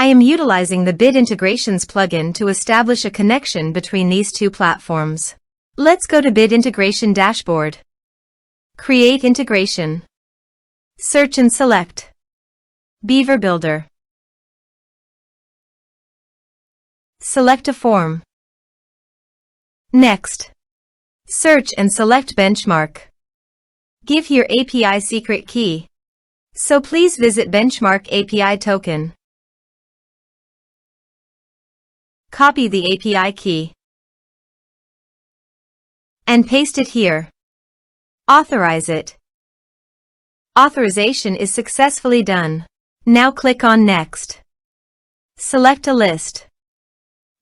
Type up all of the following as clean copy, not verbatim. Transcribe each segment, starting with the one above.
I am utilizing the Bid Integrations plugin to establish a connection between these two platforms. Let's go to Bid Integration Dashboard. Create Integration. Search and select Beaver Builder. Select a form. Next, search and select Benchmark. Give your API secret key. So please visit Benchmark API token. Copy the API key and paste it here. Authorize it. Authorization is successfully done. Now click on Next. Select a list.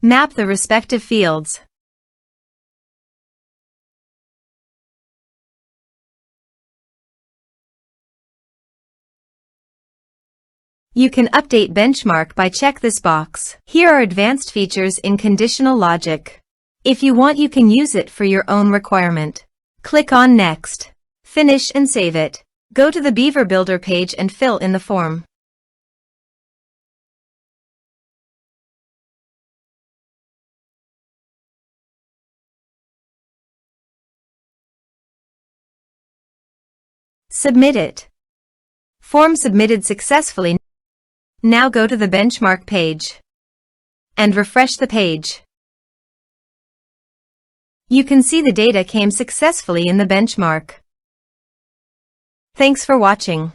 Map the respective fields. You can update benchmark by check this box. Here are advanced features in conditional logic. If you want, you can use it for your own requirement. Click on Next. Finish and save it. Go to the Beaver Builder page and fill in the form. Submit it. Form submitted successfully. Now go to the benchmark page and refresh the page. You can see the data came successfully in the benchmark. Thanks for watching.